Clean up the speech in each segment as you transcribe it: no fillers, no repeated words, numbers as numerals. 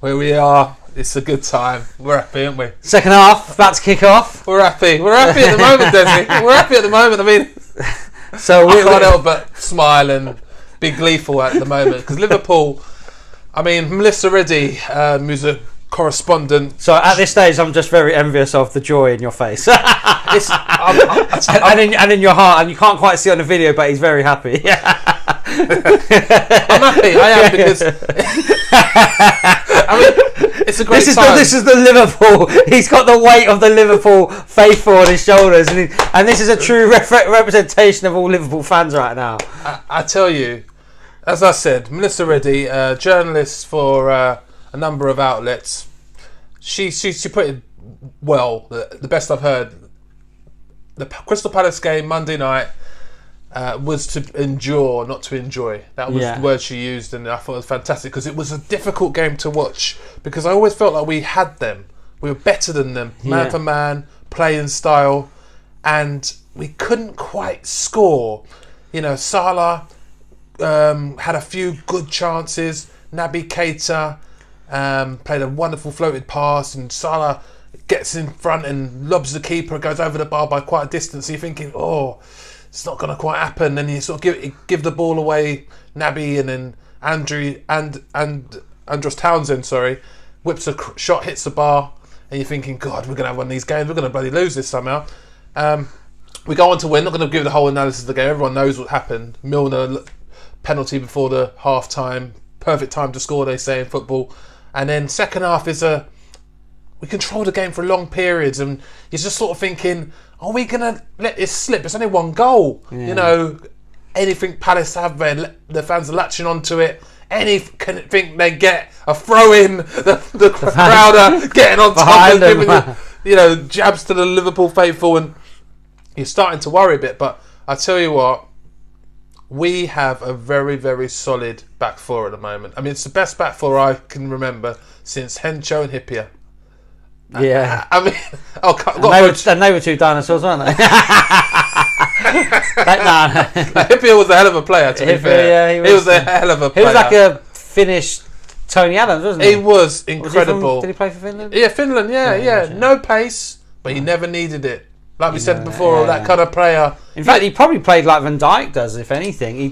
Where we are, it's a good time. We're happy, aren't we? Second half, about to kick off. We're happy. We're happy at the moment, Desi. We're happy at the moment. I mean, So I can't help but smile and be gleeful at the moment because Liverpool. I mean, Melissa Reddy, who's a correspondent. So at this stage, I'm just very envious of the joy in your face, It's, and in your heart, and you can't quite see it on the video, but he's very happy. I'm happy. I am because I mean it's a great time. This is the Liverpool. He's got the weight of the Liverpool faithful on his shoulders, and this is a true representation of all Liverpool fans right now. I tell you, as I said, Melissa Reddy, journalist for a number of outlets, she put it well. The best I've heard. The Crystal Palace game Monday night. Was to endure, not to enjoy. That was the word she used, and I thought it was fantastic because it was a difficult game to watch because I always felt like we had them. We were better than them, man for man, playing style, and we couldn't quite score. You know, Salah had a few good chances. Naby Keita played a wonderful floated pass, and Salah gets in front and lobs the keeper, goes over the bar by quite a distance. So you're thinking, it's not going to quite happen. Then you sort of give the ball away, Naby, and then Andros Townsend, whips a shot, hits the bar, and you're thinking, God, we're going to have one of these games. We're going to bloody lose this somehow. We go on to win. Not going to give the whole analysis of the game. Everyone knows what happened. Milner penalty before the half time. Perfect time to score, they say in football. And then second half is we controlled the game for long periods, and you're just sort of thinking, are we going to let this slip? It's only one goal. Yeah. You know, anything Palace have, the fans are latching onto it. Anything they get, a throw in, the crowd are getting on top and giving jabs to the Liverpool faithful, and you're starting to worry a bit. But I tell you what, we have a very, very solid back four at the moment. I mean, it's the best back four I can remember since Hencho and Hyypiä. Yeah, I mean, and they were two dinosaurs, weren't they? Hyypiä was a hell of a player. To be fair, he was a hell of a player. He was like a Finnish Tony Adams, wasn't he? He was incredible. Did he play for Finland? Yeah, Finland. Yeah. No pace, but he never needed it. Like we said before, that kind of player. In fact, he probably played like Van Dijk does, if anything. He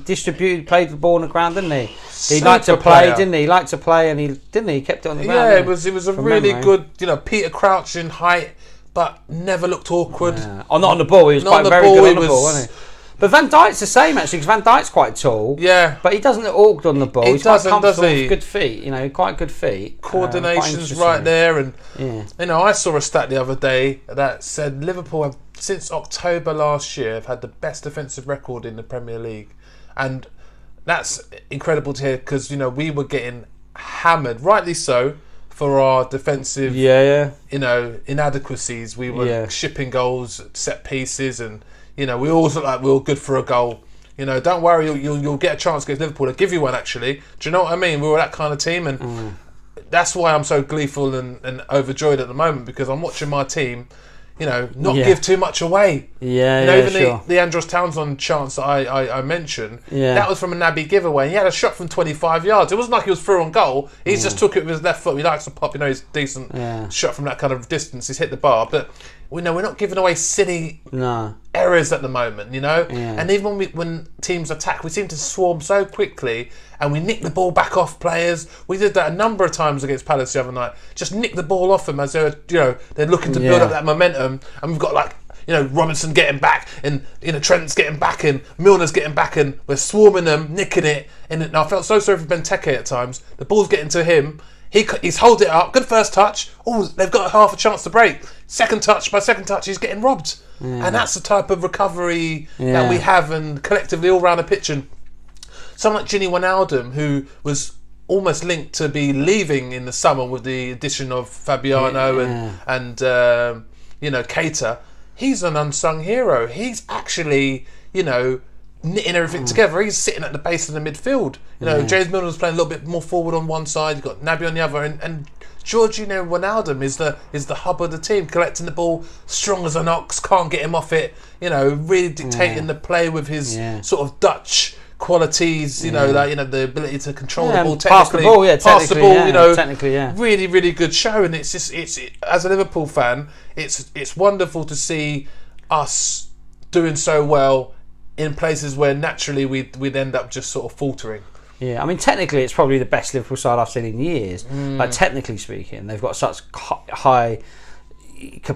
played the ball on the ground, didn't he? He liked to play, didn't he? He liked to play, and he kept it on the ground. Yeah, it was a really good, Peter Crouch in height, but never looked awkward. Yeah. Not on the ball. He was quite very good on the ball, wasn't he? But Van Dijk's the same actually, because Van Dijk's quite tall. Yeah, but he doesn't look awkward on the ball. He's doesn't, quite comfortable, does he? Good feet, quite good feet. Coordination's right there, and I saw a stat the other day that said Liverpool have, since October last year, have had the best defensive record in the Premier League, and that's incredible to hear because we were getting hammered, rightly so, for our defensive inadequacies. We were shipping goals, set pieces, and we always look like we were good for a goal. Don't worry, you'll get a chance against Liverpool. They'll give you one, actually. Do you know what I mean? We were that kind of team, and that's why I'm so gleeful and overjoyed at the moment, because I'm watching my team, give too much away. The Andros Townsend chance that I mentioned, that was from a Naby giveaway. He had a shot from 25 yards. It wasn't like he was through on goal. He just took it with his left foot. He likes to pop, he's decent shot from that kind of distance. He's hit the bar, but we're not giving away silly errors at the moment, And even when teams attack, we seem to swarm so quickly, and we nick the ball back off players. We did that a number of times against Palace the other night. Just nick the ball off them as they're looking to build up that momentum, and we've got Robinson getting back, and Trent's getting back, and Milner's getting back, and we're swarming them, nicking it. And I felt so sorry for Benteke at times. The ball's getting to him. He's holding it up. Good first touch. Oh, they've got half a chance to break. Second touch, he's getting robbed. And that's the type of recovery that we have, and collectively all around the pitch. And someone like Gini Wijnaldum, who was almost linked to be leaving in the summer with the addition of Fabiano and Keita, he's an unsung hero. He's actually, knitting everything together. He's sitting at the base of the midfield. James Milner was playing a little bit more forward on one side. You've got Naby on the other, and Georginio Wijnaldum is the hub of the team, collecting the ball, strong as an ox, can't get him off it. Really dictating the play with his sort of Dutch qualities, like the ability to control the ball, pass the ball, technically, really, really good show. And it's just as a Liverpool fan, it's wonderful to see us doing so well in places where naturally we'd end up just sort of faltering. Yeah, I mean, technically, it's probably the best Liverpool side I've seen in years. Like, technically speaking, they've got such high,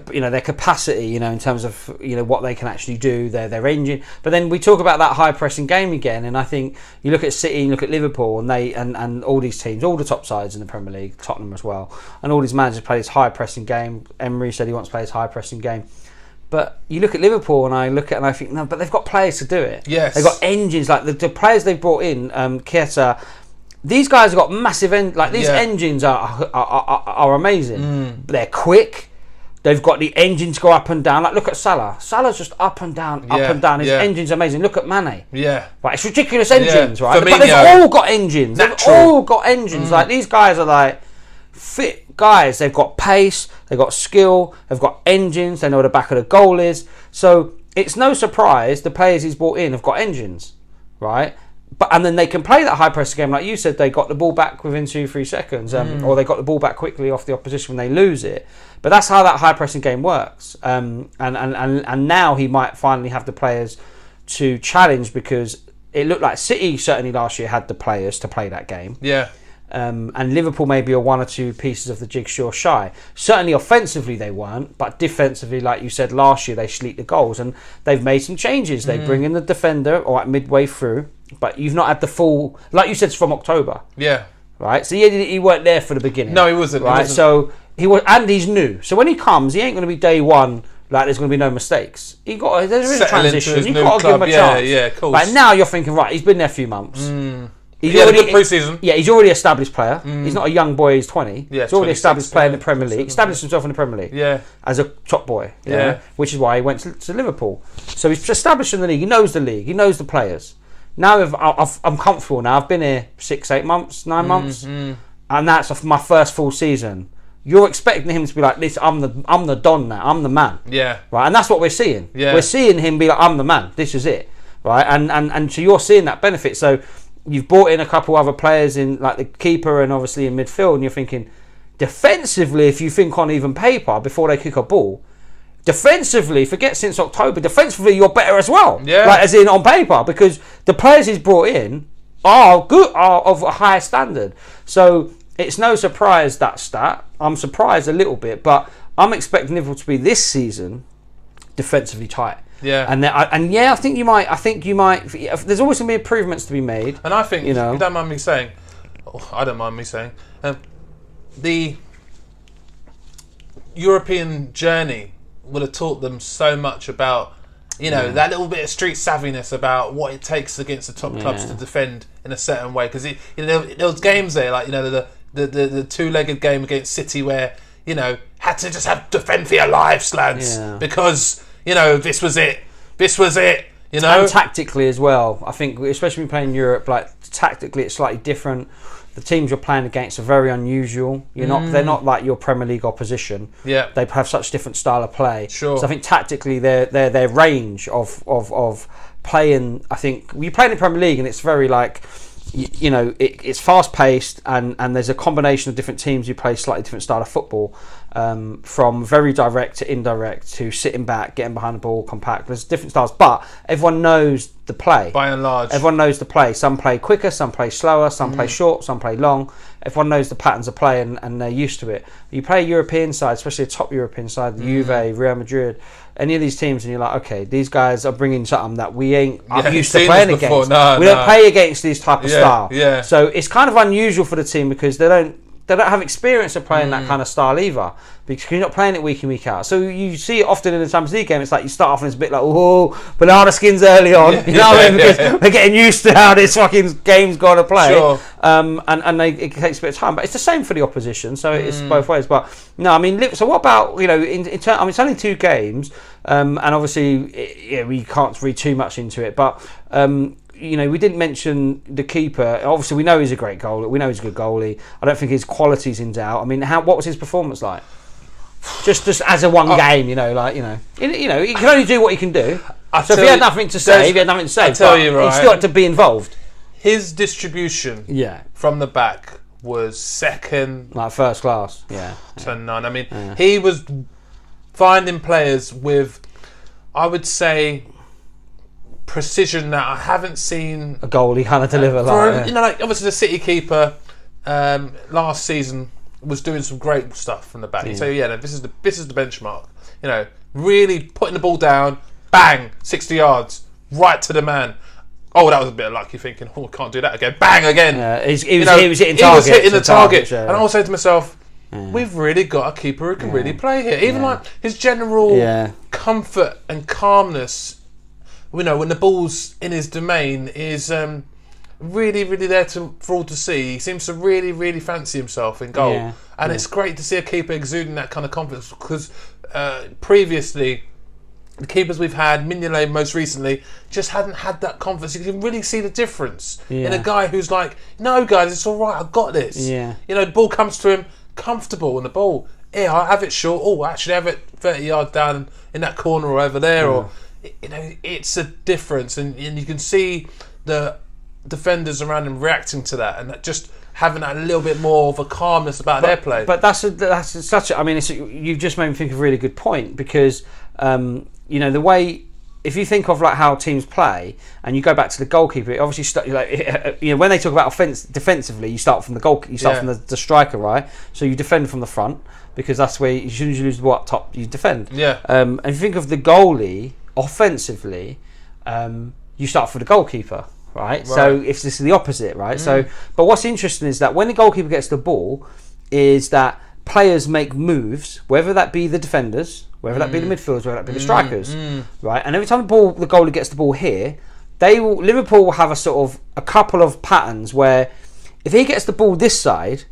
their capacity, in terms of, what they can actually do, their engine. But then we talk about that high pressing game again, and I think you look at City, you look at Liverpool, and and all these teams, all the top sides in the Premier League, Tottenham as well, and all these managers play this high pressing game. Emery said he wants to play this high pressing game. But you look at Liverpool and I look at it and I think, no, but they've got players to do it. Yes. They've got engines, like the players they've brought in, Keita, these guys have got massive, these engines are amazing. They're quick. They've got the engines go up and down. Like, look at Salah. Salah's just up and down, up and down. His engine's amazing. Look at Mane. Yeah. Right, it's ridiculous engines, right? Firmino. But they've all got engines. Natural. They've all got engines. Like, these guys are like fit guys. They've got pace, they've got skill, they've got engines, they know where the back of the goal is. So it's no surprise the players he's brought in have got engines, right? And then they can play that high pressing game, like you said. They got the ball back within 2-3 seconds, or they got the ball back quickly off the opposition when they lose it. But that's how that high pressing game works. And now he might finally have the players to challenge, because it looked like City certainly last year had the players to play that game. Yeah. And Liverpool maybe are one or two pieces of the jigsaw shy. Certainly offensively they weren't, but defensively, like you said, last year they sleeked the goals, and they've made some changes. They bring in the defender midway through, but you've not had the full, like you said, it's from October. Yeah. Right? So he weren't there for the beginning. No, he wasn't. Right? He wasn't. So he was, and he's new. So when he comes, he ain't going to be day one. Like, there's going to be no mistakes. There's a transition. You've got to give him a chance. Yeah, of course. But now you're thinking, right, he's been there a few months. He had a good pre-season. Yeah, he's already established player. He's not a young boy, he's 20. Yeah, he's already established player in the Premier League. Established himself in the Premier League. Yeah. As a top boy. Which is why he went to Liverpool. So he's established in the league. He knows the league. He knows the players. Now I'm comfortable now. I've been here 6-8 months, 9 months. And that's my first full season. You're expecting him to be like this. I'm the Don now. I'm the man. Yeah. Right, and that's what we're seeing. Yeah. We're seeing him be like, I'm the man. This is it. Right, and so you're seeing that benefit. So you've brought in a couple other players in, like the keeper and obviously in midfield, and you're thinking defensively, if you think on even paper before they kick a ball, defensively, forget since October, defensively you're better as well. Yeah. Like, as in on paper, because the players he's brought in are good, are of a higher standard. So it's no surprise that stat. I'm surprised a little bit, but I'm expecting Liverpool to be this season defensively tight. Yeah. I think you might. There's always going to be improvements to be made. And I think, you don't mind me saying, I don't mind me saying, the European journey will have taught them so much about, that little bit of street savviness about what it takes against the top clubs to defend in a certain way. Because there was games there, like the two-legged game against City where had to just defend for your lives, lads, because this was it. And tactically as well, I think, especially when playing Europe, like tactically it's slightly different. The teams you're playing against are very unusual. They're not like your Premier League opposition. Yeah. They have such different style of play. Sure. So I think tactically their range of playing, I think you play in the Premier League and it's very like, it's fast paced and there's a combination of different teams who play slightly different style of football, from very direct to indirect to sitting back, getting behind the ball, compact. There's different styles, but everyone knows the play. By and large, everyone knows the play. Some play quicker, some play slower, some play short, some play long. Everyone knows the patterns of play and they're used to it. You play a European side, especially a top European side, the Juve, Real Madrid, any of these teams, and you're like, okay, these guys are bringing something that we ain't used to playing against. We don't play against these type of style. Yeah. So it's kind of unusual for the team because they don't have experience of playing that kind of style either, because you're not playing it week in, week out. So you see it often in the Champions League game. It's like you start off and it's a bit like, oh, banana skins early on, because we're getting used to how this fucking game's got to play. Sure. It takes a bit of time, but it's the same for the opposition. So it's both ways. But no, I mean, so what about it's only 2 games, and obviously we can't read too much into it, but. We didn't mention the keeper. Obviously, we know he's a great goalie. We know he's a good goalie. I don't think his quality's in doubt. I mean, what was his performance like? Just as a one game, he can only do what he can do. So if he had nothing to say, I tell you, right, he still had to be involved. his distribution from the back was second, like first class, to none. I mean, he was finding players with, I would say, precision that I haven't seen a goalie kind of deliver. Like obviously the City keeper last season was doing some great stuff from the back. So this is the benchmark. You know, really putting the ball down, bang, 60 yards, right to the man. Oh, that was a bit of luck. You're thinking, oh, can't do that again. Bang again. He was hitting targets. He was hitting the target. And I was saying to myself, we've really got a keeper who can really play here. Even like his general comfort and calmness, you know, when the ball's in his domain, is really, really there for all to see. He seems to really, really fancy himself in goal. And it's great to see a keeper exuding that kind of confidence, because previously, the keepers we've had, Mignolet most recently, just hadn't had that confidence. You can really see the difference in a guy who's like, no, guys, it's all right, I've got this. You know, the ball comes to him comfortable, and the ball, I have it short. Oh, actually, I have it 30 yards down in that corner or over there. Or, you know, it's a difference, and you can see the defenders around him reacting to that, and just having that little bit more of a calmness about their play. But that's such a, I mean, you've just made me think of a really good point, because you know, the way, if you think of like how teams play, and you go back to the goalkeeper, it obviously you know, when they talk about defensively, you start from the goal, you start from the striker, right? So you defend from the front, because that's where as soon as you lose the ball up top, you defend. And if you think of the goalie offensively, you start for the goalkeeper. Right? So if this is the opposite, right? So, but what's interesting is that when the goalkeeper gets the ball, is that players make moves, whether that be the defenders, whether that be the midfielders, whether that be the strikers, right? And every time the goalie gets the ball here, Liverpool will have a couple of patterns where if he gets the ball this side,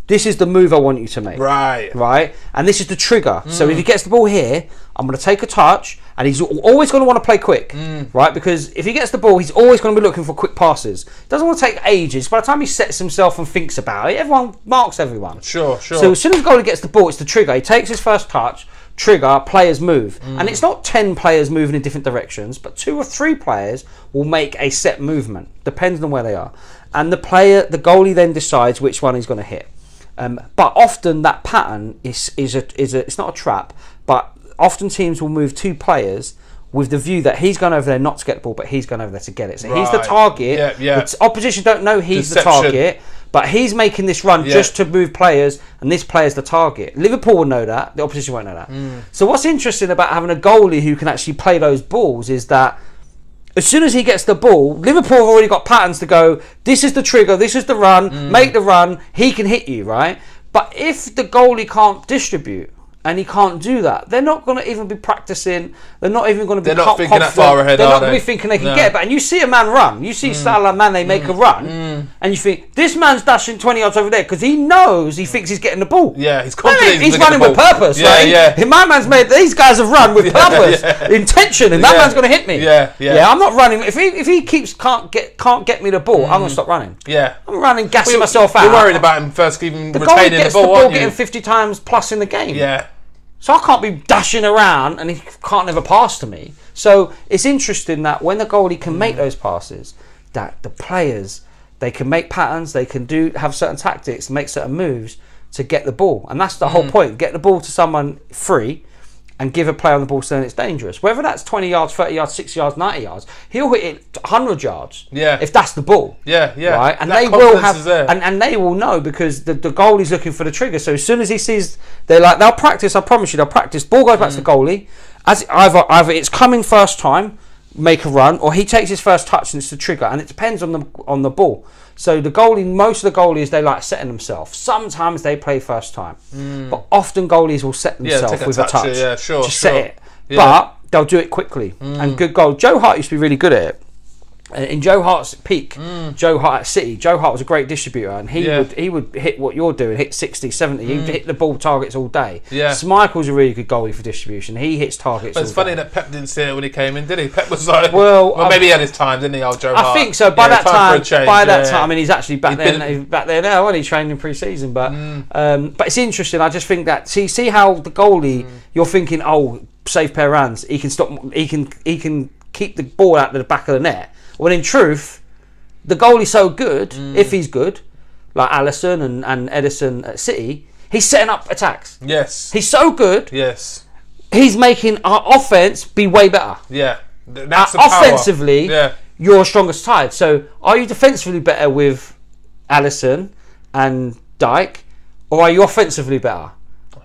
this is the move I want you to make. Right? And this is the trigger. So if he gets the ball here, I'm going to take a touch, and he's always going to want to play quick, right? Because if he gets the ball, he's always going to be looking for quick passes. He doesn't want to take ages. By the time he sets himself and thinks about it, everyone marks everyone. Sure. So as soon as the goalie gets the ball, it's the trigger. He takes his first touch, trigger, players move. And it's not 10 players moving in different directions, but 2 or 3 players will make a set movement, depending on where they are. And the goalie then decides which one he's going to hit. But often that pattern is it's not a trap, but often teams will move 2 players with the view that he's gone over there not to get the ball, but he's gone over there to get it. So he's the target. The opposition don't know he's the target, but he's making this run just to move players, and this player's the target. Liverpool will know that, the opposition won't know that. So what's interesting about having a goalie who can actually play those balls is that as soon as he gets the ball, Liverpool have already got patterns to go, this is the trigger, this is the run, make the run, he can hit you, right? But if the goalie can't distribute, and he can't do that, they're not going to even be practicing. They're not even going to be They're not thinking that far ahead, They're not going to be thinking they can get it. But and you see a man run. You see Salah Mane make a run, and you think, this man's dashing 20 yards over there, because he knows, he thinks he's getting the ball. He's confident. He's running with purpose, right? My man's made, these guys have run with purpose, intention, and that man's going to hit me. I'm not running. If he can't get me the ball, I'm going to stop running. I'm running, gassing myself out. You're worried about him first even retaining the ball, The goalie gets the ball getting 50 times plus in the game. So I can't be dashing around, and he can't never pass to me. So it's interesting that when the goalie can make those passes, that the players, they can make patterns, they can have certain tactics, make certain moves to get the ball. And that's the whole point. Get the ball to someone free and give a player on the ball so then it's dangerous. Whether that's 20 yards, 30 yards, 60 yards, 90 yards, he'll hit it 100 yards if that's the ball. Right? And they will have, and they will know, because the goalie's looking for the trigger. So as soon as he sees, they'll practice, I promise you, they'll practice. Ball goes back to the goalie. As either it's coming first time, make a run, or he takes his first touch and it's the trigger, and it depends on the ball. So most of the goalies, they like setting themselves. Sometimes they play first time, but often goalies will set themselves with a touch. Set it. But they'll do it quickly, and good goal. Joe Hart used to be really good at it. In Joe Hart's peak, Joe Hart at City, Joe Hart was a great distributor, and he would hit what you're doing, hit 60, 70, he'd hit the ball targets all day. Schmeichel's a really good goalie for distribution. He hits targets But it's all funny day. that Pep didn't see it when he came in, did he? Pep was like, well maybe he had his time, didn't he, old Joe Hart? I think so. By that time, I mean, he's actually back there now, when he trained in pre-season. But it's interesting. I just think that see how the goalie, you're thinking, safe pair of hands, he can stop, he can keep the ball out to the back of the net. When in truth, the goalie's so good, if he's good, like Alisson and Edison at City, he's setting up attacks. Yes. He's so good. Yes. He's making our offense be way better. Yeah. That's the power. Offensively, your strongest side. So, are you defensively better with Alisson and Dijk, or are you offensively better?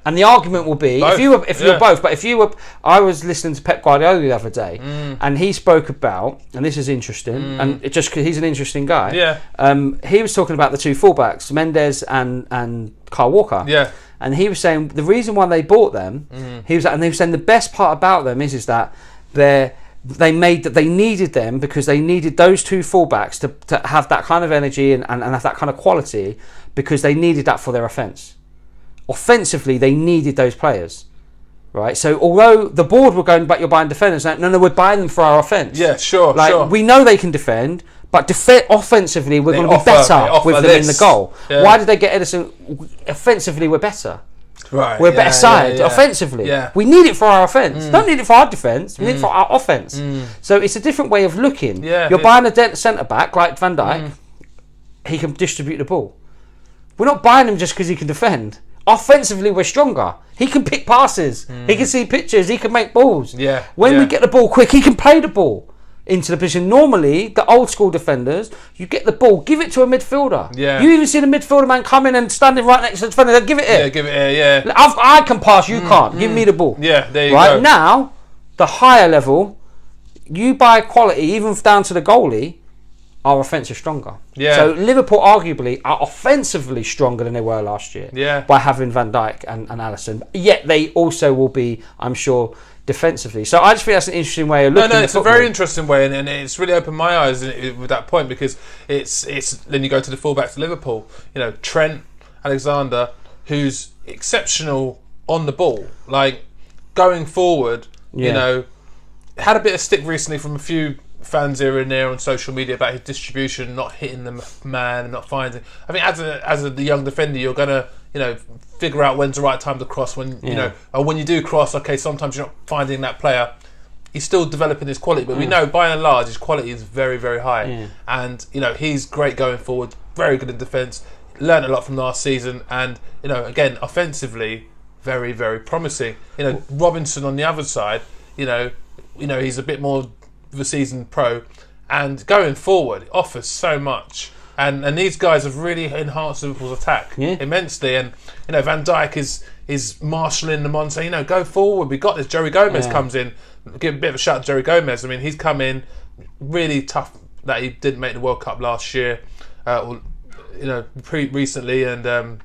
And the argument will be both. if you're both. But if you were, I was listening to Pep Guardiola the other day, and he spoke about, and this is interesting, and it just 'cause he's an interesting guy. Yeah. He was talking about the two fullbacks, Mendes and Kyle Walker. Yeah. And he was saying the reason why they bought them, he was saying the best part about them is that they needed them because they needed those two fullbacks to have that kind of energy and have that kind of quality, because they needed that for their offence. Offensively, they needed those players, right? So although the board were going, but you're buying defenders, no, we're buying them for our offence. Yeah, sure, like, sure. We know they can defend, but offensively, we're going to be better with them in the goal. Yeah. Why did they get Edison? Offensively, we're better. Right. We're a better side offensively. Yeah. We need it for our offence. Don't need it for our defence. We need it for our offence. So it's a different way of looking. Yeah, you're buying a centre back like Van Dijk. He can distribute the ball. We're not buying him just because he can defend. Offensively, we're stronger. He can pick passes. He can see pictures. He can make balls. Yeah. When we get the ball quick, he can play the ball into the position. Normally, the old school defenders, you get the ball, give it to a midfielder. Yeah. You even see the midfielder man coming and standing right next to the defender. Give it here. Yeah, give it here. Yeah. I can pass. You can't. Give me the ball. Yeah. There you go. Right now, the higher level, you buy quality, even down to the goalie. Our offence is stronger. Yeah. So Liverpool arguably are offensively stronger than they were last year. Yeah. By having Van Dijk and Alisson. Yet they also will be, I'm sure, defensively. So I just think that's an interesting way of looking at it's football. a very interesting way, and it's really opened my eyes with that point, because it's then you go to the fullbacks to Liverpool. You know, Trent Alexander, who's exceptional on the ball, like going forward. Yeah. You know, had a bit of stick recently from a few fans here and there on social media about his distribution, not hitting the man and not finding. I think as a young defender, you're gonna figure out when's the right time to cross. When or when you do cross, okay, sometimes you're not finding that player. He's still developing his quality, but we know by and large his quality is very, very high. And he's great going forward, very good in defence. Learned a lot from last season, and again offensively, very, very promising. Robinson on the other side, he's a bit more of a seasoned pro, and going forward offers so much. And these guys have really enhanced Liverpool's attack immensely. And Van Dijk is marshalling them on, saying, go forward. We got this. Joey Gomez comes in. Give a bit of a shout to Joey Gomez. I mean, he's come in really tough that he didn't make the World Cup last year, recently, and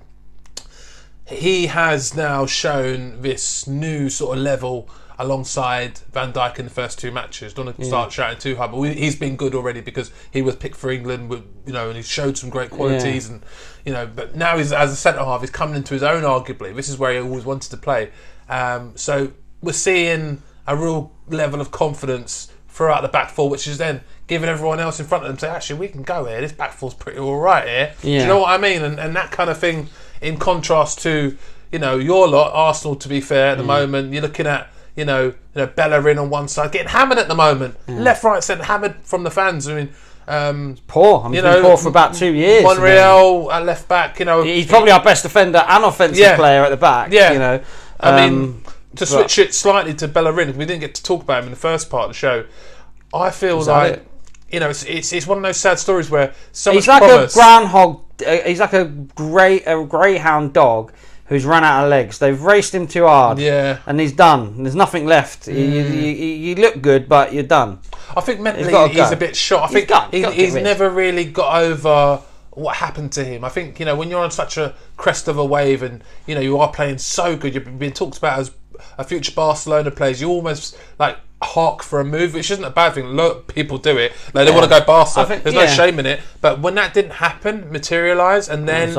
he has now shown this new sort of level alongside Van Dijk in the first two matches. Don't want to start shouting too hard, but he's been good already because he was picked for England, and he showed some great qualities, and but now he's as a centre half, he's coming into his own. Arguably, this is where he always wanted to play. So we're seeing a real level of confidence throughout the back four, which is then giving everyone else in front of them say, actually, we can go here. This back four's pretty all right here. Do you know what I mean? And that kind of thing, in contrast to your lot, Arsenal. To be fair, at the moment, you're looking at. Bellerin on one side getting hammered at the moment, left, right, centre, hammered from the fans. I mean, poor. He's been poor for about 2 years. Monreal at left back. He's probably our best defender and offensive player at the back. Yeah, I mean, to switch it slightly to Bellerin, we didn't get to talk about him in the first part of the show. I feel like it's one of those sad stories where he's like a groundhog. He's like a greyhound dog who's run out of legs. They've raced him too hard. Yeah. And he's done. There's nothing left. You look good, but you're done. I think mentally he's a bit shot. I think he's never really got over what happened to him. I think, when you're on such a crest of a wave and, you are playing so good, you're being talked about as a future Barcelona player, you almost like hark for a move, which isn't a bad thing. Look, people do it. Like, they want to go Barca. There's no shame in it. But when that didn't happen, materialise, and then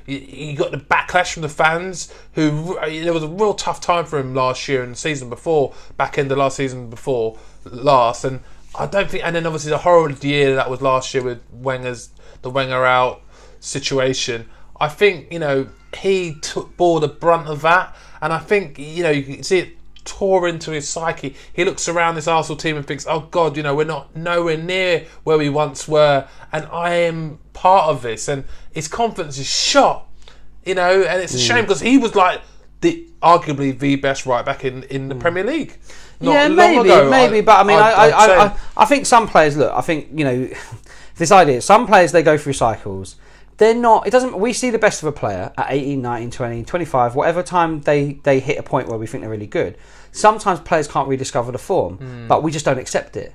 you got the backlash from the fans. Who there was a real tough time for him last year and the season before, back end of last season before last, and I don't think. And then obviously the horrible year that was last year with the Wenger out situation. I think he bore the brunt of that, and I think you can see it tore into his psyche. He looks around this Arsenal team and thinks, oh God, we're not nowhere near where we once were, and I am part of this. And his confidence is shot, and it's a shame because he was like arguably the best right back in the Premier League. Maybe, but I mean, I think some players, look, I think, this idea, some players, they go through cycles. They're not, we see the best of a player at 18, 19, 20, 25, whatever time they hit a point where we think they're really good. Sometimes players can't rediscover the form, but we just don't accept it.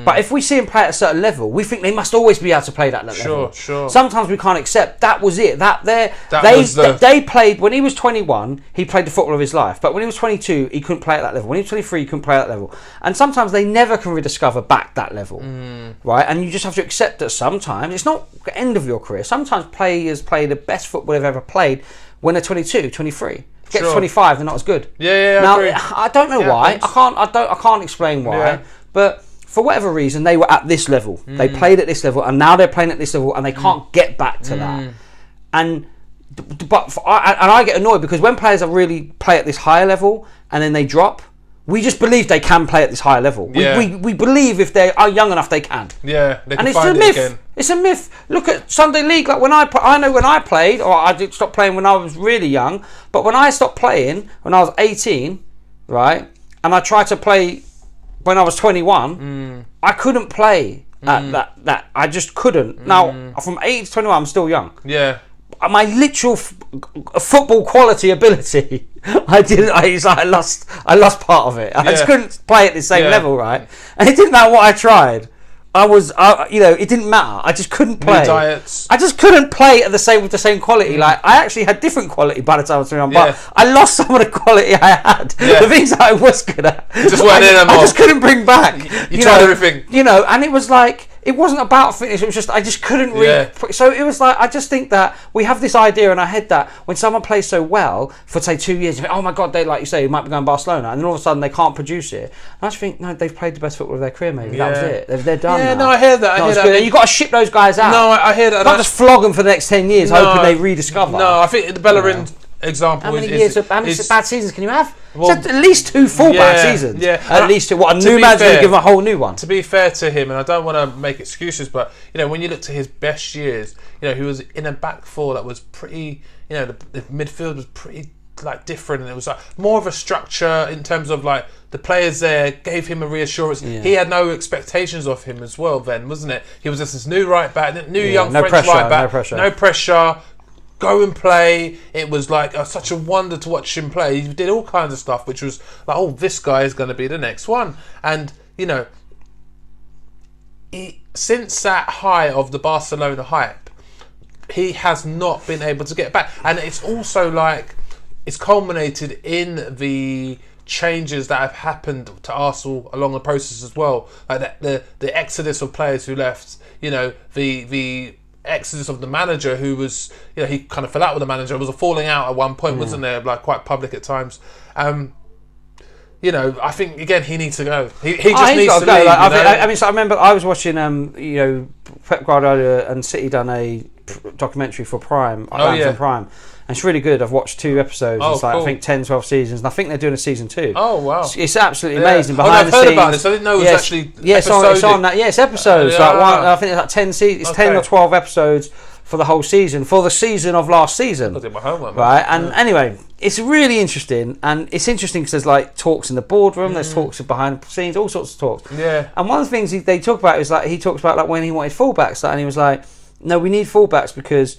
But if we see them play at a certain level, we think they must always be able to play that level. Sure. Sometimes we can't accept that was it. They played when he was 21. He played the football of his life. But when he was 22, he couldn't play at that level. When he was 23, he couldn't play at that level. And sometimes they never can rediscover back that level, right? And you just have to accept that sometimes it's not the end of your career. Sometimes players play the best football they've ever played when they're 22, 23. Get to 25, they're not as good. Yeah. Now I don't know why. I can't explain why. But for whatever reason, they were at this level. They played at this level, and now they're playing at this level, and they can't get back to that. And I get annoyed because when players really play at this higher level and then they drop, we just believe they can play at this higher level. Yeah. We believe if they are young enough, they can. Yeah, they can and find it's a myth. Again. It's a myth. Look at Sunday League. Like I know when I played, or I did stop playing when I was really young. But when I stopped playing when I was 18, right, and I tried to play when I was 21, I couldn't play at that. I just couldn't. Now, from 18 to 21, I'm still young. Yeah. My literal football quality ability, I lost part of it. I just couldn't play at the same level, right? And it didn't matter what I tried. It didn't matter. I just couldn't play. New diets. I just couldn't play with the same quality. Like I actually had different quality by the time I was 21, but I lost some of the quality I had. Yeah. The things that I was good at, I just couldn't bring back. You tried everything. And it was like, it wasn't about fitness. It was just I just couldn't read. So it was like, I just think that we have this idea in our head that when someone plays so well for say 2 years, you think, oh my God, they, like you say, they might be going to Barcelona, and then all of a sudden they can't produce it. And I just think, no, they've played the best football of their career. Maybe that was it. They're done. Yeah, now. no, I hear that. And you've got to ship those guys out. No, I hear that. You can't just flog them for the next 10 years, hoping they rediscover. No, I think the Bellerin example how many bad seasons can you have? Well, at least 2 full bad seasons. Yeah, at least 2. What, a new man's going to give him a whole new one. To be fair to him, and I don't want to make excuses, but when you look to his best years, he was in a back four that was pretty. The midfield was pretty different, and it was more of a structure in terms of the players there gave him a reassurance. Yeah. He had no expectations of him as well. Then wasn't it? He was just this new right back, young French right back, no pressure. Go and play. It was such a wonder to watch him play. He did all kinds of stuff, which was this guy is going to be the next one. And since that high of the Barcelona hype, he has not been able to get back. And it's also it's culminated in the changes that have happened to Arsenal along the process as well. The exodus of players who left. The exodus of the manager, who was, he kind of fell out with the manager. There was a falling out at one point, wasn't there? Quite public at times. I think again he needs to go. He just needs to go. I remember I was watching, Pep Guardiola and City done a documentary for Prime, Prime. And it's really good. I've watched 2 episodes. It's cool. I think 10, 12 seasons. And I think they're doing a season 2. Oh, wow. It's absolutely amazing. Behind I've heard about this. I didn't know it was actually it's on that. Yeah, it's episodes. I think it's 10 seasons. It's 10 or 12 episodes for the whole season. For the season of last season. I did my homework. Right? And anyway, it's really interesting. And it's interesting because there's talks in the boardroom. There's talks behind the scenes. All sorts of talks. Yeah. And one of the things they talk about is he talks about when he wanted fullbacks. And he was like, no, we need fullbacks because...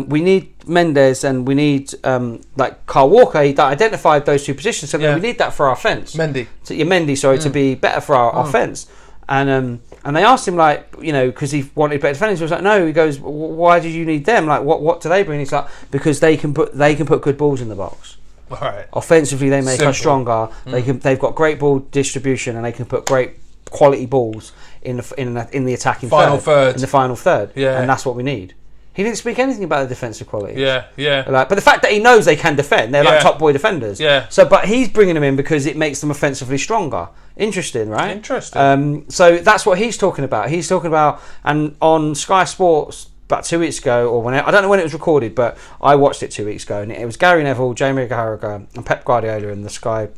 we need Mendes and we need Kyle Walker. He identified those 2 positions, so we need that for our offence. Mendy, to be better for our offence. And they asked him because he wanted better defenders. He was like, no. He goes, why did you need them? What do they bring? He's like, because they can put good balls in the box. All right. Offensively, they make us stronger. They've got great ball distribution and they can put great quality balls in the attacking final third. In the final third. Yeah. And that's what we need. He didn't speak anything about the defensive quality. Yeah. But the fact that he knows they can defend, they're top boy defenders. Yeah. So, but he's bringing them in because it makes them offensively stronger. Interesting, right? Interesting. So that's what he's talking about. He's talking about, and on Sky Sports about 2 weeks ago, or I don't know when it was recorded, but I watched it 2 weeks ago, and it was Gary Neville, Jamie Carragher, and Pep Guardiola in the Sky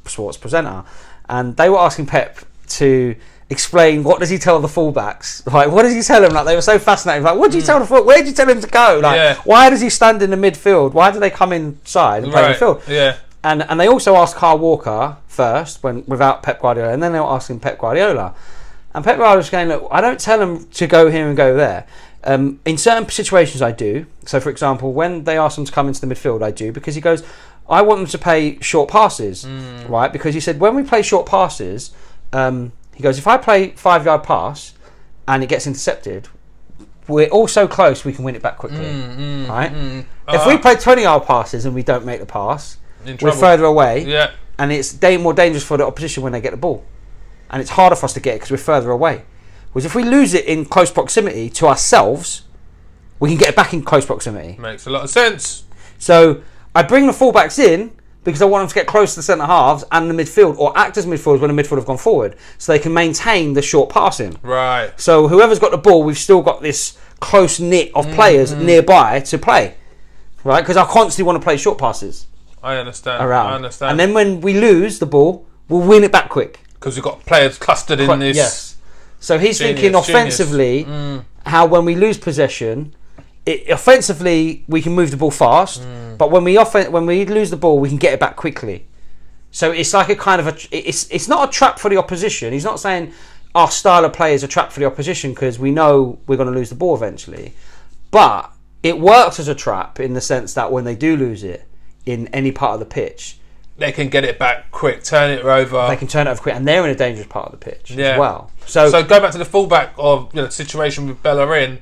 sports presenter, and they were asking Pep to explain what does he tell the fullbacks. Like, what does he tell them? Like, they were so fascinated. Like, what do you tell the full? Where do you tell him to go? Like, why does he stand in the midfield? Why do they come inside and play in the field? Yeah. And they also asked Kyle Walker first, without Pep Guardiola, and then they were asking Pep Guardiola. And Pep Guardiola was going, look, I don't tell them to go here and go there. In certain situations, I do. So, for example, when they ask them to come into the midfield, I do, because he goes, I want them to play short passes, right? Because he said, when we play short passes, he goes, if I play 5-yard pass and it gets intercepted, we're all so close we can win it back quickly, right? If we play 20-yard passes and we don't make the pass, we're further away, and it's more dangerous for the opposition when they get the ball, and it's harder for us to get it because we're further away. Whereas if we lose it in close proximity to ourselves, we can get it back in close proximity. Makes a lot of sense. So I bring the fullbacks in because I want them to get close to the centre halves and the midfield, or act as midfielders when the midfield have gone forward, so they can maintain the short passing. Right. So whoever's got the ball, we've still got this close knit of players nearby to play, right? Because I constantly want to play short passes. I understand. Around. I understand. And then when we lose the ball, we'll win it back quick. Because we've got players clustered in this. Yes. So he's thinking offensively, how when we lose possession, offensively we can move the ball fast, but when we lose the ball, we can get it back quickly. So it's like a kind of it's not a trap for the opposition. He's not saying our style of play is a trap for the opposition because we know we're going to lose the ball eventually, but it works as a trap in the sense that when they do lose it in any part of the pitch, they can get it back quick, turn it over. They can turn it over quick, and they're in a dangerous part of the pitch as well. So go back to the fullback of situation with Bellerin.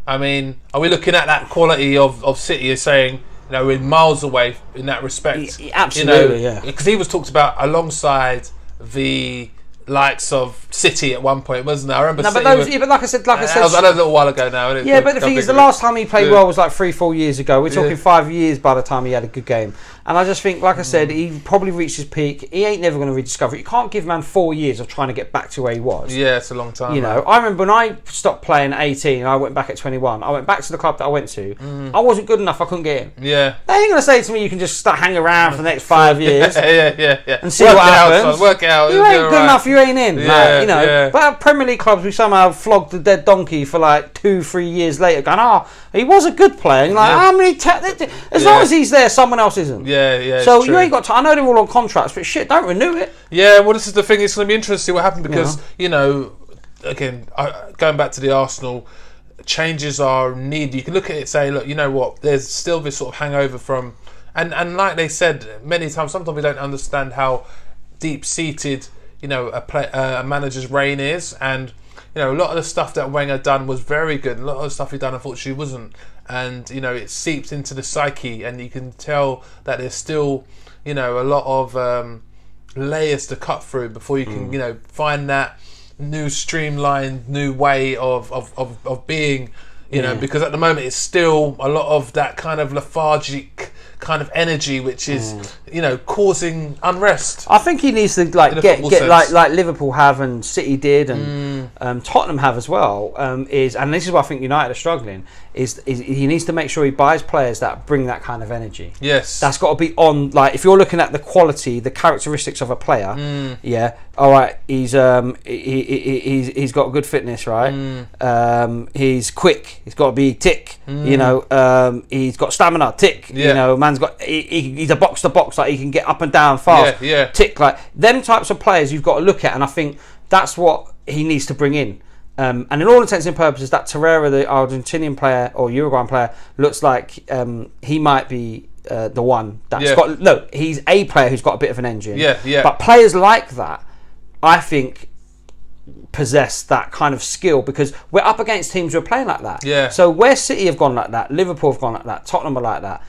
I mean, are we looking at that quality of City as saying, we're miles away in that respect? Absolutely, yeah. Because he was talked about alongside the likes of City at one point, wasn't there? I remember. But like I said, that was a little while ago now. Yeah, but the thing is, the last time he played well was like 3-4 years ago. We're talking 5 years by the time he had a good game. And I just think, like I said, he probably reached his peak. He ain't never going to rediscover it. You can't give man 4 years of trying to get back to where he was. Yeah, it's a long time. I remember when I stopped playing at 18 and I went back at 21. I went back to the club that I went to. I wasn't good enough. I couldn't get in. Yeah. They ain't going to say to me, you can just hang around for the next 5 years. Yeah. And see what happens. Work it out. You ain't good enough. You ain't in. But at Premier League clubs, we somehow flogged the dead donkey for like 2-3 years later, going, he was a good player. And how many? As long as he's there, someone else isn't. Yeah. So you ain't got to. I know they're all on contracts, but shit, don't renew it. Yeah. Well, this is the thing. It's going to be interesting to see what happens because again, going back to the Arsenal, changes are needed. You can look at it and say, look, you know what? There's still this sort of hangover from, and like they said many times, sometimes we don't understand how deep seated a manager's reign is, and a lot of the stuff that Wenger done was very good, and a lot of the stuff he done unfortunately wasn't, and it seeps into the psyche, and you can tell that there's still a lot of layers to cut through before you can find that new streamlined new way of being, because at the moment it's still a lot of that kind of lethargic kind of energy which is causing unrest. I think he needs to get like Liverpool have and City did and Tottenham have as well, and this is why I think United are struggling, is he needs to make sure he buys players that bring that kind of energy. Yes, that's got to be on. Like, if you're looking at the quality, the characteristics of a player, all right, he's got good fitness, right? He's quick. He's got to be tick. He's got stamina, tick. Man's got. He's a box to box, like he can get up and down fast. Tick, like them types of players you've got to look at, and I think that's what he needs to bring in. And in all intents and purposes, that Torreira, the Argentinian player or Uruguayan player, looks like he might be the one that's got. No, he's a player who's got a bit of an engine. But players like that, I think, possess that kind of skill because we're up against teams who are playing like that. So where City have gone like that, Liverpool have gone like that, Tottenham are like that.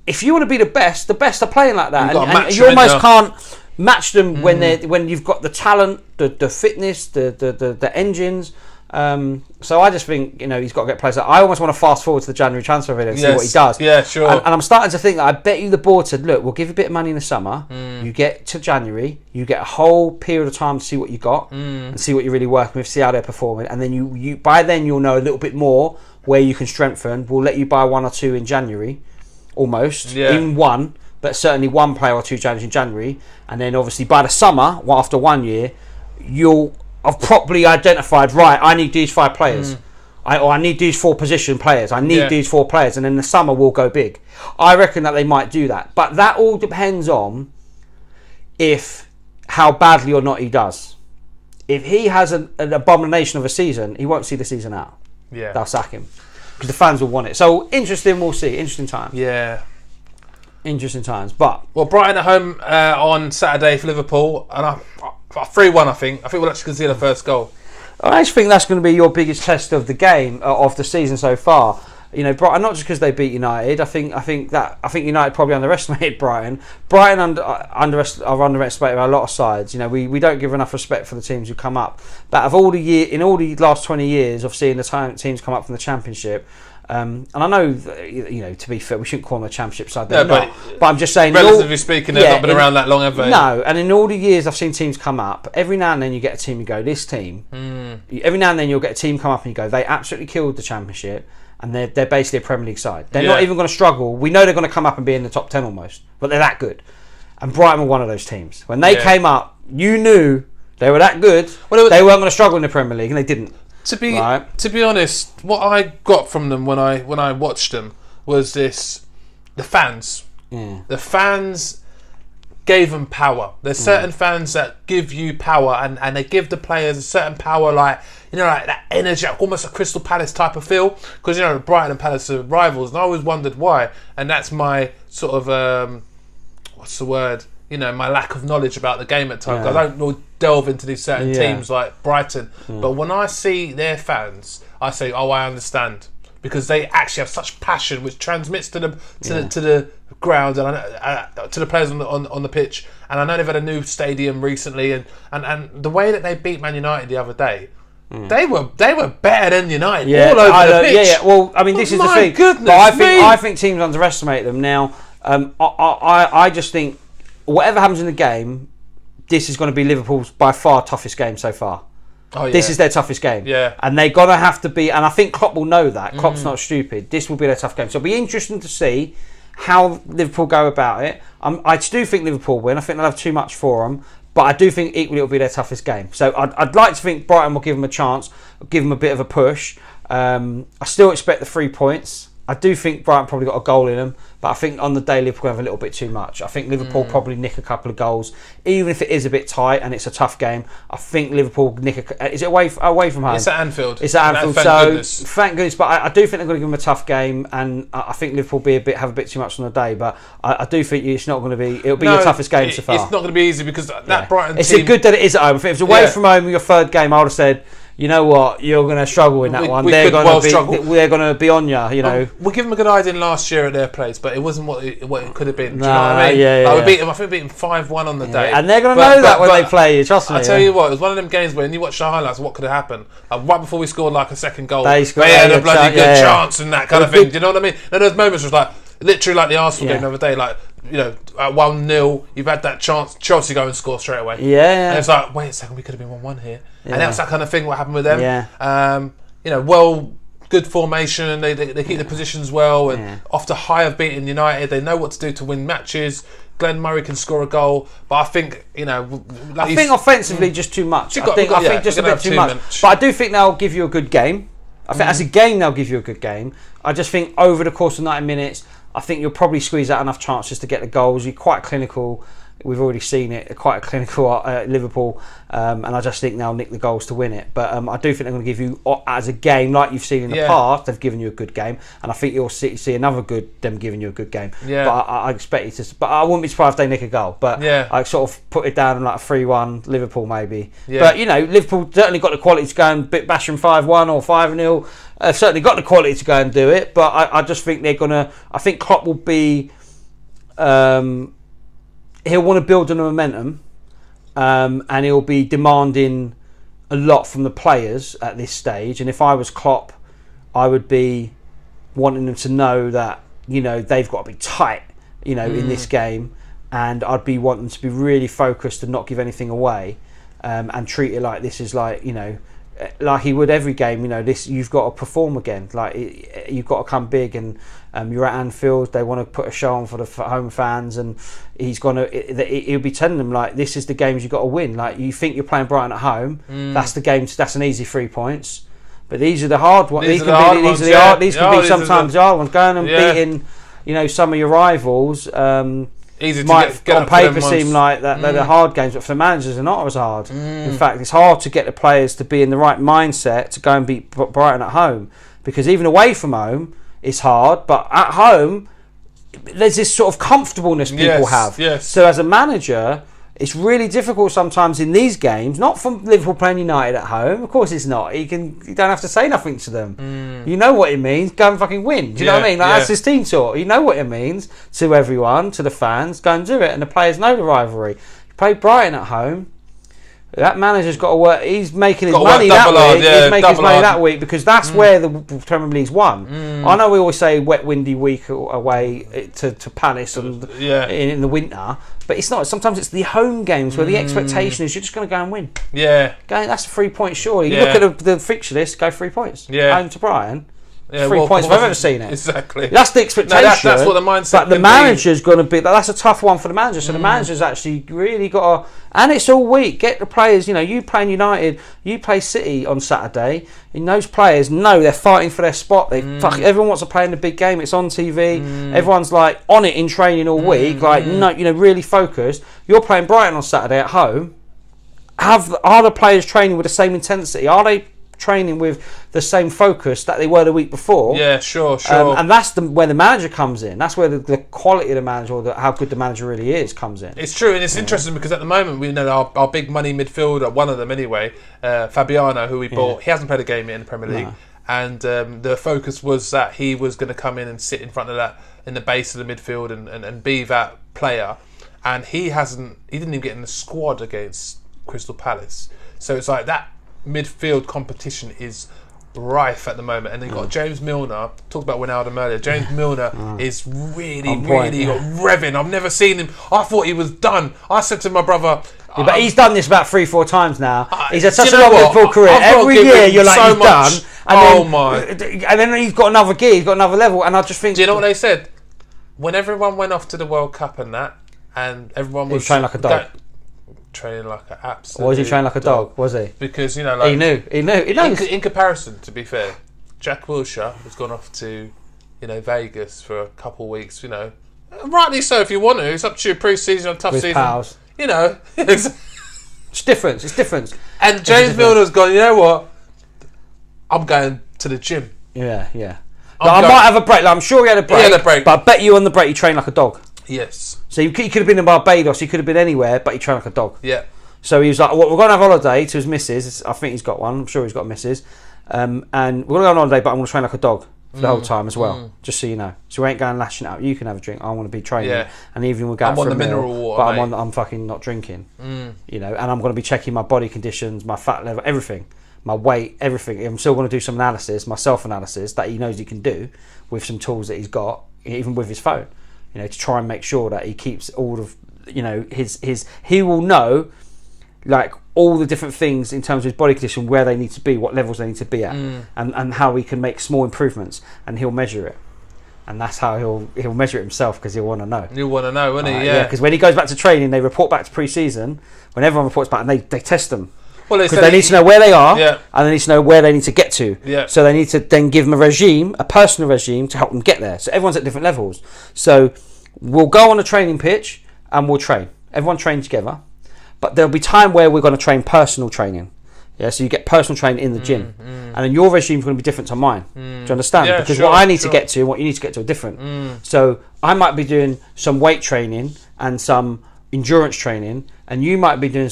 If you want to be the best are playing like that, and you almost can't match them when you've got the talent, the fitness, the engines. So I just think he's got to get players. I almost want to fast forward to the January transfer video and see what he does. Yeah, sure. And I'm starting to think that I bet you the board said, look, we'll give you a bit of money in the summer. You get to January, you get a whole period of time to see what you got and see what you're really working with, see how they're performing, and then you by then you'll know a little bit more where you can strengthen. We'll let you buy 1 or 2 in January, almost in one. but certainly one player or two changes in January, and then obviously by the summer, after 1 year, you'll have properly identified, right, I need these 5 players. I need these 4 position players. I need these 4 players, and then the summer will go big. I reckon that they might do that, but that all depends on how badly or not he does. If he has an abomination of a season, he won't see the season out. Yeah, they'll sack him because the fans will want it. So interesting, we'll see. Interesting times. Yeah, interesting times. But Brighton at home on Saturday for Liverpool, and 3-1. I think we'll actually concede the first goal. I actually think that's going to be your biggest test of the game of the season so far. You know, Brighton, not just because they beat United. I think United probably underestimated Brighton. Brighton are underestimated by a lot of sides. You know, we don't give enough respect for the teams who come up. But in all the last 20 years of seeing the teams come up from the Championship. And I know, to be fair, we shouldn't call them a Championship side. But I'm just saying, relatively speaking, they've not been around that long, have they? No, and in all the years I've seen teams come up, every now and then you get a team and go, this team. Every now and then you'll get a team come up and you go, they absolutely killed the Championship, and they're basically a Premier League side. They're not even going to struggle. We know they're going to come up and be in the top 10 almost, but they're that good. And Brighton were one of those teams. When they came up, you knew they were that good. They weren't going to struggle in the Premier League, and they didn't. To be honest, what I got from them when I watched them was the fans. Yeah. The fans gave them power. There's certain fans that give you power, and they give the players a certain power, like that energy, like almost a Crystal Palace type of feel. Because Brighton and Palace are rivals, and I always wondered why. And that's my sort of what's the word? My lack of knowledge about the game at times. I don't delve into these certain teams like Brighton. But when I see their fans, I say, oh, I understand. Because they actually have such passion, which transmits to the ground and to the players on the pitch. And I know they've had a new stadium recently, and the way that they beat Man United the other day, they were better than United all over the pitch. Yeah. Well, I mean, this is the thing. Goodness but I think teams underestimate them now. I just think, whatever happens in the game, this is going to be Liverpool's by far toughest game so far. Oh, yeah. This is their toughest game. Yeah. And they're going to have to be, and I think Klopp will know that. Klopp's not stupid. This will be their tough game. So it'll be interesting to see how Liverpool go about it. I do think Liverpool win. I think they'll have too much for them. But I do think equally it'll be their toughest game. So I'd like to think Brighton will give them a chance, give them a bit of a push. I still expect the 3 points. I do think Brighton probably got a goal in them, but I think on the day Liverpool have a little bit too much. I think Liverpool probably nick a couple of goals, even if it is a bit tight and it's a tough game. I think Liverpool nick is it away from home? It's at Anfield. It's at Anfield. Thank goodness. But I do think they're going to give them a tough game, and I think Liverpool have a bit too much on the day. But I do think it's not going to be. It'll be your toughest game so far. It's not going to be easy because that Brighton team. It's good that it is at home. If it was away from home, your third game, I would have said, you know what, you're going to struggle in that one. They're going to be on you. We give them a good idea last year at their place, but it wasn't what it could have been. Do you know what I mean? We beat them. I think we beat them 5-1 on the day, and they're going to know that when they play you. Trust me. I tell you what, it was one of them games where when you watch the highlights, what could have happened? Right before we scored a second goal, they had a bloody good chance and that kind of thing. Do you know what I mean? And those moments was literally like the Arsenal game the other day, at 1-0, you've had that chance, Chelsea go and score straight away. Yeah. And it's like, wait a second, we could have been 1-1 here. Yeah. And that's that kind of thing, what happened with them. Yeah. Good formation, they keep the positions well, and off the high of beating United, they know what to do to win matches. Glenn Murray can score a goal, but I think, I think offensively just too much. I think just a bit too much. But I do think they'll give you a good game. I think as a game, they'll give you a good game. I just think over the course of 90 minutes, I think you'll probably squeeze out enough chances to get the goals. You're quite clinical. We've already seen it. Quite a clinical Liverpool, and I just think they'll nick the goals to win it. But I do think they're going to give you, as a game, like you've seen in the past, they've given you a good game, and I think you'll see another them giving you a good game. Yeah. But I expect you to. But I wouldn't be surprised if they nick a goal. But I sort of put it down like a 3-1 Liverpool maybe. Yeah. But Liverpool certainly got the quality to go and bash them 5-1 or 5-0. Certainly got the quality to go and do it. But I just think they're gonna. I think Klopp will be. He'll want to build on the momentum, and he'll be demanding a lot from the players at this stage. And if I was Klopp, I would be wanting them to know that they've got to be tight, in this game, and I'd be wanting them to be really focused and not give anything away, and treat it like this is like he would every game. This you've got to perform again. Like you've got to come big, and you're at Anfield. They want to put a show on for the home fans, and he'll be telling them like, this is the games you've got to win. Like you think you're playing Brighton at home, that's the games. That's an easy 3 points. But these are the hard ones. These can be sometimes the hard ones. Going and beating, some of your rivals. Easy to might get on paper seem like that they're the hard games, but for the managers they're not as hard. In fact, it's hard to get the players to be in the right mindset to go and beat Brighton at home, because even away from home it's hard, but at home there's this sort of comfortableness people have. Yes. So as a manager, it's really difficult sometimes in these games, not from Liverpool playing United at home. Of course it's not. You don't have to say nothing to them. You know what it means. Go and fucking win. Do you know what I mean? That's his team talk. You know what it means to everyone, to the fans. Go and do it. And the players know the rivalry. You play Brighton at home. That manager's got to work. He's making his money that week. He's making his money that week because that's where the Premier League's won. I know we always say wet, windy week away to Palace and in the winter, but it's not. Sometimes it's the home games where the expectation is you're just going to go and win. Yeah, that's 3 points surely. You look at the fixture list. Go 3 points. Yeah, home to Brighton. Yeah, 3 points if I've ever seen it. Exactly. That's the expectation. No, that's what the mindset. But the manager's going to be. That's a tough one for the manager. So the manager's actually really got to. And it's all week. Get the players. You play United. You play City on Saturday. And those players know they're fighting for their spot. Everyone wants to play in the big game. It's on TV. Everyone's like on it in training all week. Like really focused. You're playing Brighton on Saturday at home. Are the players training with the same intensity? Are they training with the same focus that they were the week before? Yeah, sure. And that's where the manager comes in. That's where the quality of the manager, or how good the manager really is, comes in. It's true, and it's interesting because at the moment we know our big money midfielder, one of them anyway, Fabiano, who we bought. He hasn't played a game yet in the Premier League, and the focus was that he was going to come in and sit in front of that, in the base of the midfield, and be that player. And he didn't even get in the squad against Crystal Palace. So it's like that midfield competition is rife at the moment, and they've got James Milner. Talked about Wijnaldum earlier. James Milner is really revving. I've never seen him. I thought he was done. I said to my brother, but he's done this about 3-4 times now. He's had such a long Liverpool career. Every year you're like, he's done. And then he's got another gear. He's got another level. And I just think, do you know what they said when everyone went off to the World Cup and that, and everyone was training like a dog? Training like an absolute. Or was he training like a dog? Was he? Because he knew. In comparison, to be fair, Jack Wilshere has gone off to, Vegas for a couple of weeks. Rightly so if you want to. It's up to you. Pre-season, tough season. Pals. It's different. It's different. And James Milner's gone. You know what? I'm going to the gym. Yeah. I might have a break. I'm sure he had a break. He had a break, but I bet you on the break he trained like a dog. Yes. So he could have been in Barbados, he could have been anywhere, but he trained like a dog. Yeah. So he was like, we're going to have a holiday to his missus. I think he's got one. I'm sure he's got a missus. And we're going to go on holiday, but I'm going to train like a dog for the whole time as well, just so you know. So we ain't going lashing out. You can have a drink. I want to be training. Yeah. And even we'll go out for a meal, mineral water, but I'm fucking not drinking. And I'm going to be checking my body conditions, my fat level, everything. My weight, everything. I'm still going to do some analysis, my self-analysis, that he knows he can do with some tools that he's got, even with his phone. To try and make sure that he keeps all of, he will know, like, all the different things in terms of his body condition, where they need to be, what levels they need to be at, and how he can make small improvements, and he'll measure it. And that's how he'll measure it himself, because he'll want to know. You'll want to know, won't he? Yeah, because when he goes back to training, they report back to pre-season. When everyone reports back, and they test them. Because they need to know where they are, and they need to know where they need to get to. Yeah. So they need to then give them a personal regime to help them get there. So everyone's at different levels. So we'll go on a training pitch and we'll train. Everyone trains together. But there'll be time where we're going to train personal training. Yeah, so you get personal training in the gym. And then your regime's going to be different to mine. Do you understand? Yeah, because what I need to get to and what you need to get to are different. So I might be doing some weight training and some endurance training, and you might be doing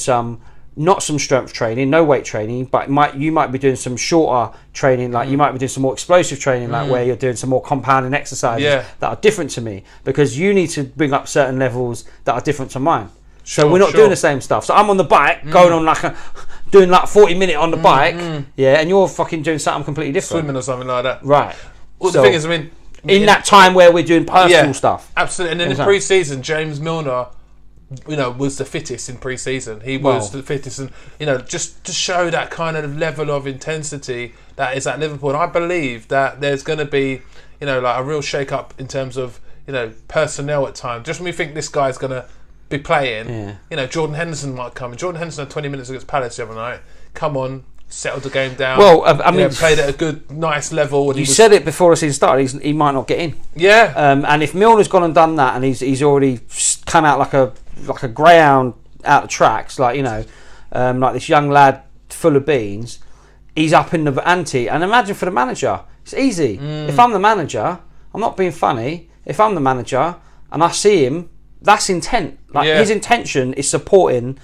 not some strength training, no weight training, but you might be doing some shorter training, like you might be doing some more explosive training, like where you're doing some more compounding exercises that are different to me, because you need to bring up certain levels that are different to mine. So we're not doing the same stuff. So I'm on the bike, going on doing 40-minute on the bike, and you're fucking doing something completely different. Swimming or something like that. Right. Well, the thing is, in that time where we're doing personal stuff. Absolutely. And then in pre-season, James Milner was the fittest in pre-season. He was the fittest, and just to show that kind of level of intensity that is at Liverpool. And I believe that there's going to be, like a real shake-up in terms of, personnel at times. Just when we think this guy's going to be playing, Jordan Henderson might come. And Jordan Henderson had 20 minutes against Palace the other night. Come on, settled the game down. Well, I mean, played at a good, nice level. And you said it before the season started. He might not get in. Yeah. And if Milner's gone and done that, and he's already come out like a greyhound out the tracks, like this young lad full of beans, he's up in the ante. And imagine for the manager, it's easy. If I'm the manager, I'm not being funny. If I'm the manager and I see him, that's intent. His intention is supporting.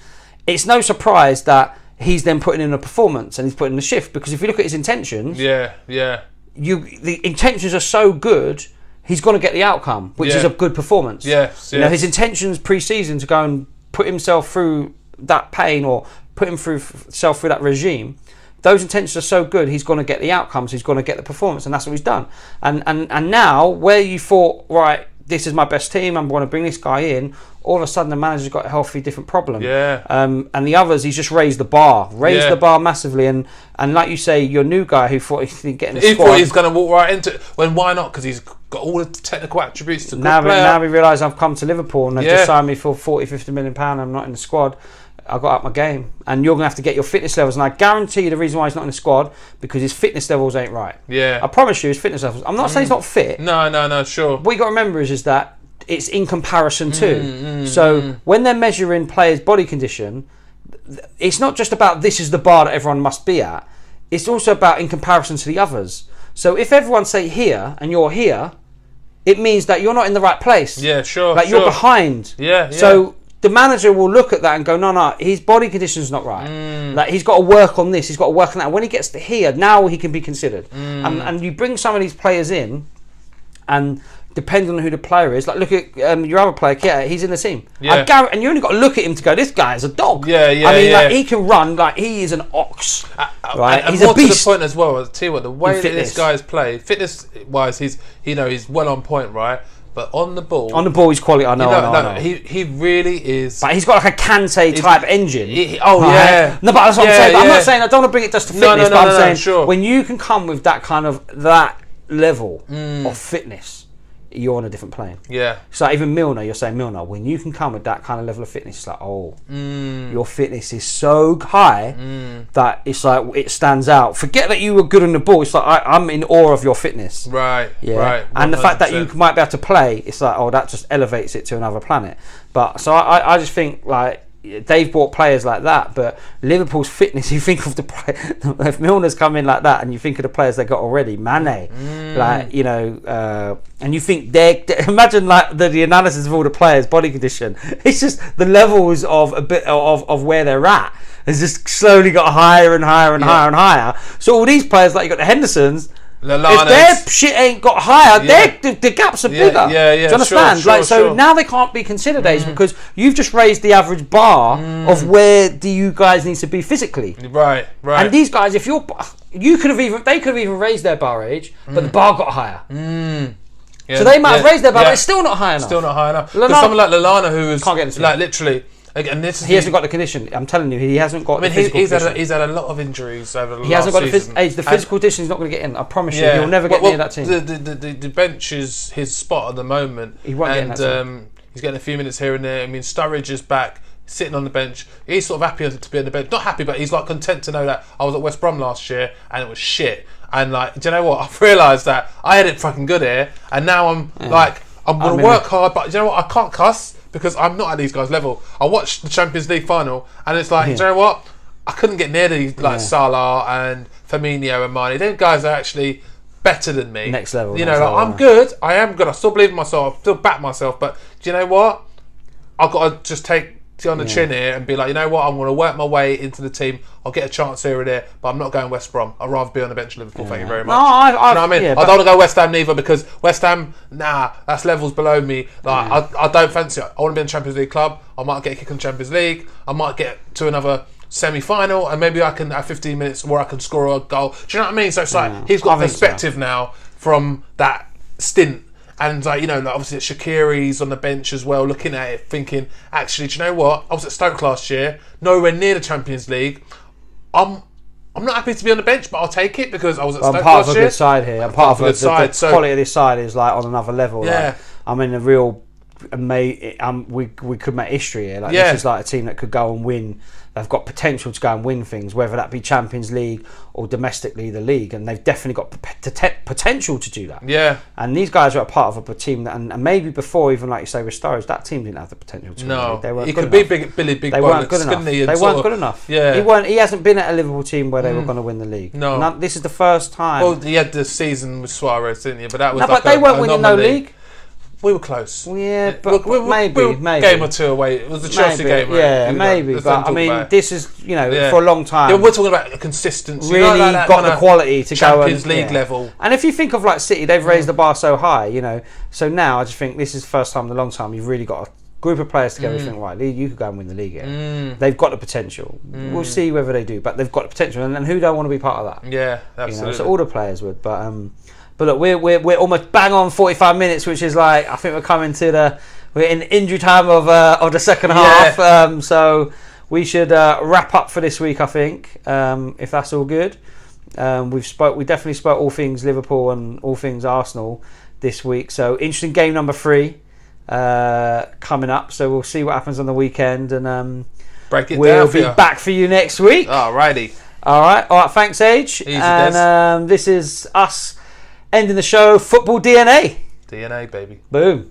It's no surprise that he's then putting in a performance and he's putting in a shift, because if you look at his intentions, the intentions are so good, he's going to get the outcome, which is a good performance. Yes. His intentions pre-season to go and put himself through that pain or put himself through that regime, those intentions are so good, he's going to get the outcomes, he's going to get the performance, and that's what he's done. And now, where you thought, right, this is my best team, I'm going to bring this guy in, all of a sudden the manager's got a healthy different problem. And the others, he's just raised the bar massively, and like you say, your new guy who thought he'd get in the squad. He thought he's going to walk right into it. When why not? Because he's got all the technical attributes to now we realise I've come to Liverpool and they've just signed me for £40-50 million, I'm not in the squad. I got up my game, and you're going to have to get your fitness levels. And I guarantee you the reason why he's not in the squad, because his fitness levels ain't right. Yeah. I promise you his fitness levels. I'm not saying he's not fit. No, sure. What you got to remember is that it's in comparison to. So when they're measuring players' body condition, it's not just about this is the bar that everyone must be at. It's also about in comparison to the others. So if everyone's say here and you're here, it means that you're not in the right place. Yeah, sure. Like you're behind. Yeah. So the manager will look at that and go, no, his body condition's not right. Like he's got to work on this, he's got to work on that. And when he gets to here, now he can be considered. And you bring some of these players in, and depending on who the player is, like look at your other player, Keita, he's in the team. Yeah. And you only got to look at him to go, this guy is a dog. Yeah. I mean, like he can run, like he is an ox. Right? And he's more a beast. to the point as well, I'll tell you what, the way that this guy's played, fitness-wise, he's well on point, right? But on the ball, he's quality. I know. He really is. But he's got like a Kante type engine. Yeah. No, but that's what I'm saying. But I'm not saying I don't want to bring it just to fitness. But I'm saying sure. When you can come with that kind of level of fitness, you're on a different plane. Yeah. So even Milner, you're saying Milner, when you can come with that kind of level of fitness, it's like, your fitness is so high that it's like it stands out. Forget that you were good on the ball. It's like I'm in awe of your fitness. Right. Yeah. Right. 100%. And the fact that you might be able to play, it's like, that just elevates it to another planet. But so I just think like they've bought players like that, but Liverpool's fitness, you think of if Milner's come in like that and you think of the players they got already, Mane, and you think imagine like the analysis of all the players' body condition, it's just the levels of a bit of where they're at has just slowly got higher and higher and higher and higher. So all these players, like you got the Hendersons, if their shit ain't got higher, the gaps are bigger. Do you understand? Sure. Now they can't be considered A's because you've just raised the average bar of where do you guys need to be physically. Right. And these guys, if they could have even raised their bar age, but the bar got higher. So they might have raised their bar, but it's still not high enough. Still not high enough. Because someone like Lallana, who was can't get into like literally. Again, he hasn't got the condition. I'm telling you, he hasn't got. I mean, he's had a lot of injuries over the last season. He hasn't got the physical condition. He's not going to get in. I promise you, he'll never get near that team. The bench is his spot at the moment. He won't get in that team. He's getting a few minutes here and there. I mean, Sturridge is back, sitting on the bench. He's sort of happy to be on the bench. Not happy, but he's like content to know that I was at West Brom last year and it was shit. And like, do you know what? I've realised that I had it fucking good here, and now I'm like, I'm going to work hard, but do you know what? I can't cuss. Because I'm not at these guys' level. I watched the Champions League final, and it's like, do you know what? I couldn't get near these Salah and Firmino and Mane. Those guys are actually better than me. Next level. I'm good. I am good. I still believe in myself. I still back myself. But do you know what? I've got to just take on the chin here and be like, you know what? I'm going to work my way into the team. I'll get a chance here or there, but I'm not going West Brom. I'd rather be on the bench of Liverpool. Thank you very much. No, I you know what I mean? I don't want to go West Ham neither, because West Ham, that's levels below me. Like I don't fancy it. I want to be in the Champions League club. I might get a kick in the Champions League. I might get to another semi-final, and maybe I can have 15 minutes where I can score a goal. Do you know what I mean? So it's like he's got perspective now from that stint. And like, you know, like obviously Shaqiri's on the bench as well, looking at it, thinking, actually, do you know what? I was at Stoke last year, nowhere near the Champions League. I'm not happy to be on the bench, but I'll take it because I was at Stoke last year. I'm part of a good side here. I'm part of a good side. The quality of this side is like on another level. Yeah. Like, I'm in a real. We could make history here. Like, this is like a team that could go and win. They've got potential to go and win things, whether that be Champions League or domestically the league, and they've definitely got potential to do that. Yeah. And these guys are a part of a team that, and maybe before, even like you say with Sturridge, that team didn't have the potential to win the league. They weren't good enough. Be Billy Big They weren't good enough. They weren't good enough. Yeah. He hasn't been at a Liverpool team where they were going to win the league. No. This is the first time. Well, he had the season with Suarez, didn't you? But that was but they weren't winning no league. We were close. Yeah, but maybe. Game or two away. It was the Chelsea game, right? Yeah, maybe. But I mean, this is, for a long time. Yeah, we're talking about a consistency. Really got the quality to go Champions League level. And if you think of like City, they've raised the bar so high, So now I just think this is the first time in a long time you've really got a group of players together. You think, right, you could go and win the league here. They've got the potential. We'll see whether they do, but they've got the potential. And who don't want to be part of that? Yeah, absolutely. So all the players would, But look, we're almost bang on 45 minutes, which is like, I think we're in injury time of the second half. So we should wrap up for this week, I think, if that's all good. We definitely spoke all things Liverpool and all things Arsenal this week. So interesting game number 3 coming up. So we'll see what happens on the weekend, and break it we'll down for be back for you next week. Alrighty. All right. Thanks, Age. Easy, and this is us ending the show. Football DNA. DNA, baby. Boom.